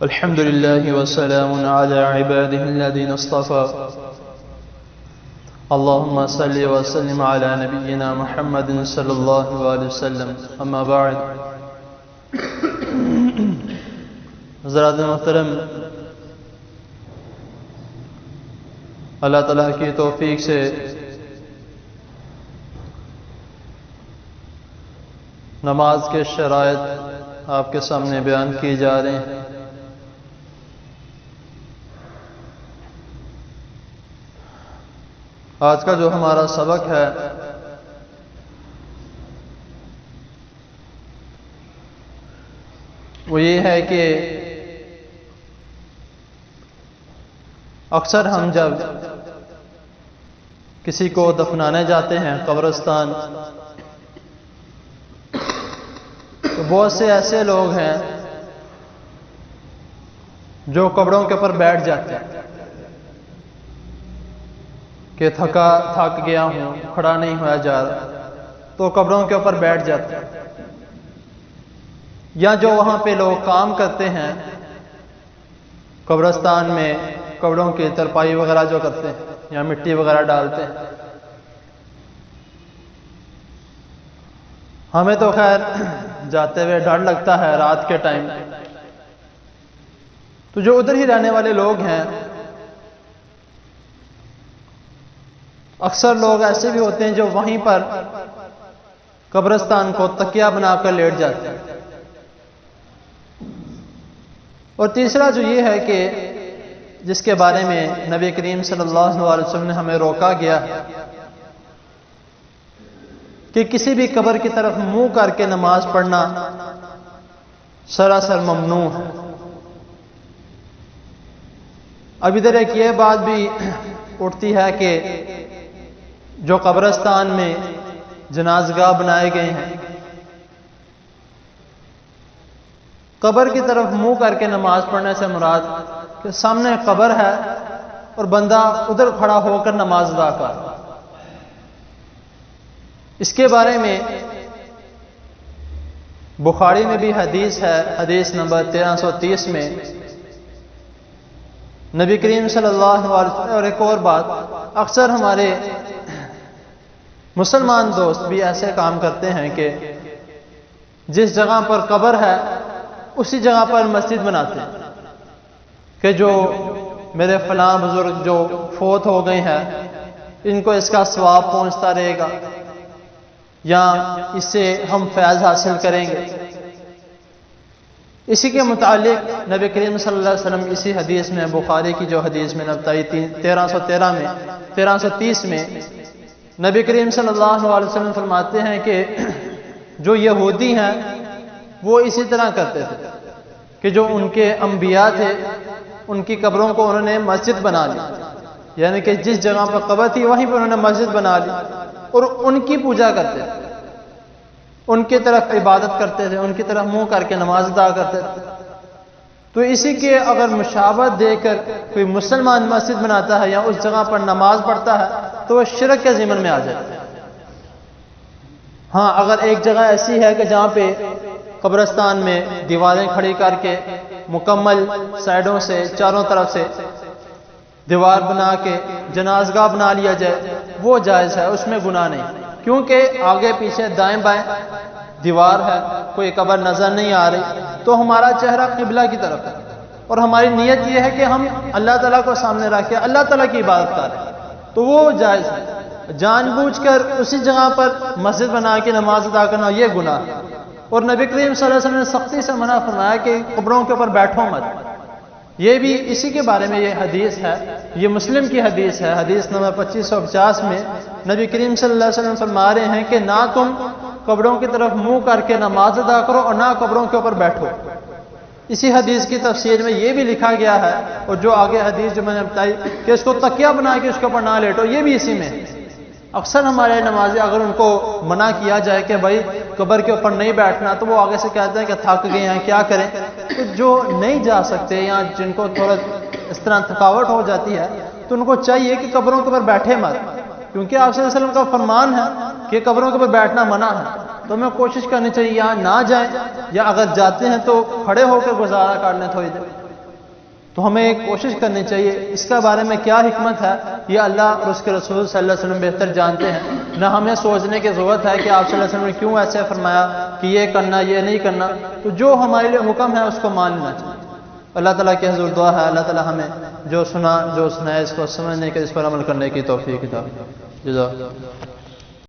الحمد لله وسلام على عباده الذين اصطفى اللهم صل وسلم على نبينا محمد صلی اللہ علیہ وسلم اما بعد حضرات محترم، اللہ تعالیٰ کی توفیق سے نماز کے شرائط آپ کے سامنے بیان کی جا رہے ہیں۔ آج کا جو ہمارا سبق ہے وہ یہ ہے کہ اکثر ہم جب کسی کو دفنانے جاتے ہیں قبرستان، تو بہت سے ایسے لوگ ہیں جو قبروں کے اوپر بیٹھ جاتے ہیں کہ تھک گیا ہوں، کھڑا نہیں ہوا جا رہا، تو قبروں کے اوپر بیٹھ جاتے ہیں۔ یا جو وہاں پہ لوگ کام کرتے ہیں قبرستان میں، قبروں کی ترپائی وغیرہ جو کرتے ہیں یا مٹی وغیرہ ڈالتے ہیں، ہمیں تو خیر جاتے ہوئے ڈر لگتا ہے رات کے ٹائم، تو جو ادھر ہی رہنے والے لوگ ہیں، اکثر لوگ ایسے بھی ہوتے ہیں جو وہیں پر قبرستان کو تکیہ بنا کر لیٹ جاتے ہیں۔ اور تیسرا جو یہ ہے کہ جس کے بارے میں نبی کریم صلی اللہ علیہ وسلم نے ہمیں روکا گیا کہ کسی بھی قبر کی طرف منہ کر کے نماز پڑھنا سراسر ممنوع ہے۔ اب ادھر ایک یہ بات بھی اٹھتی ہے کہ جو قبرستان میں جنازگاہ بنائے گئے ہیں، قبر کی طرف منہ کر کے نماز پڑھنے سے مراد کہ سامنے قبر ہے اور بندہ ادھر کھڑا ہو کر نماز ادا کر۔ اس کے بارے میں بخاری میں بھی حدیث ہے، حدیث نمبر 1330 میں نبی کریم صلی اللہ علیہ وسلم۔ اور ایک اور بات، اکثر ہمارے مسلمان دوست بھی ایسے کام کرتے ہیں کہ جس جگہ پر قبر ہے اسی جگہ پر مسجد بناتے ہیں کہ جو میرے فلاں بزرگ جو فوت ہو گئے ہیں ان کو اس کا ثواب پہنچتا رہے گا، یا اس سے ہم فیض حاصل کریں گے۔ اسی کے متعلق نبی کریم صلی اللہ علیہ وسلم اسی حدیث میں، بخاری کی جو حدیث میں نے بتائی 1330 میں نبی کریم صلی اللہ علیہ وسلم فرماتے ہیں کہ جو یہودی ہیں وہ اسی طرح کرتے تھے کہ جو ان کے انبیاء تھے ان کی قبروں کو انہوں نے مسجد بنا لی، یعنی کہ جس جگہ پر قبر تھی وہیں پر انہوں نے مسجد بنا لی اور ان کی پوجا کرتے تھے، ان کی طرف عبادت کرتے تھے، ان کی طرف منہ کر کے نماز ادا کرتے تھے۔ تو اسی کے اگر مشابہت دے کر کوئی مسلمان مسجد بناتا ہے یا اس جگہ پر نماز پڑھتا ہے تو وہ شرک کے ضمن میں آ جاتا ہے۔ ہاں، اگر ایک جگہ ایسی ہے کہ جہاں پہ قبرستان میں دیواریں کھڑی کر کے مکمل سائڈوں سے چاروں طرف سے دیوار بنا کے جنازگاہ بنا لیا جائے، وہ جائز ہے، اس میں گناہ نہیں، کیونکہ آگے پیچھے دائیں بائیں دیوار ہے، کوئی قبر نظر نہیں آ رہی، تو ہمارا چہرہ قبلہ کی طرف ہے اور ہماری نیت یہ ہے کہ ہم اللہ تعالیٰ کو سامنے رکھ کے اللہ تعالیٰ کی عبادت کریں، تو وہ جائز ہے۔ جان بوجھ کر اسی جگہ پر مسجد بنا کے نماز ادا کرنا یہ گناہ ہے۔ اور نبی کریم صلی اللہ علیہ وسلم نے سختی سے منع فرمایا کہ قبروں کے اوپر بیٹھو مت۔ یہ بھی اسی کے بارے میں یہ حدیث ہے، یہ مسلم کی حدیث ہے، حدیث نمبر 2550 میں نبی کریم صلی اللہ علیہ وسلم فرما رہے ہیں کہ نہ تم قبروں کی طرف منہ کر کے نماز ادا کرو اور نہ قبروں کے اوپر بیٹھو۔ اسی حدیث کی تفسیر میں یہ بھی لکھا گیا ہے، اور جو آگے حدیث جو میں نے بتائی کہ اس کو تکیہ بنا کے اس کے اوپر نہ لیٹو، یہ بھی اسی میں ہے۔ اکثر ہمارے نمازی اگر ان کو منع کیا جائے کہ بھائی قبر کے اوپر نہیں بیٹھنا، تو وہ آگے سے کہتے ہیں کہ تھک گئے ہیں کیا کریں۔ تو جو نہیں جا سکتے یا جن کو تھوڑا اس طرح تھکاوٹ ہو جاتی ہے تو ان کو چاہیے کہ قبروں کے اوپر بیٹھے مت، کیونکہ آپ صلی اللہ علیہ وسلم کا فرمان ہے کہ قبروں کے اوپر بیٹھنا منع ہے۔ تو ہمیں کوشش کرنی چاہیے یہاں نہ جائیں، یا اگر جاتے ہیں تو کھڑے ہو کے گزارا کر لیں تھوڑی دیر۔ تو ہمیں کوشش کرنی چاہیے اس کا بارے میں کیا حکمت ہے، یہ اللہ اور اس کے رسول صلی اللہ علیہ وسلم بہتر جانتے ہیں۔ نہ ہمیں سوچنے کی ضرورت ہے کہ آپ صلی اللہ علیہ وسلم نے کیوں ایسے فرمایا کہ یہ کرنا یہ نہیں کرنا، تو جو ہمارے لیے حکم ہے اس کو مان لینا چاہیے۔ اللہ تعالیٰ کی حضور دعا ہے اللہ تعالیٰ ہمیں جو سنا ہے اس کو سمجھنے کے، اس پر عمل کرنے کی توفیق عطا۔ جزاک اللہ۔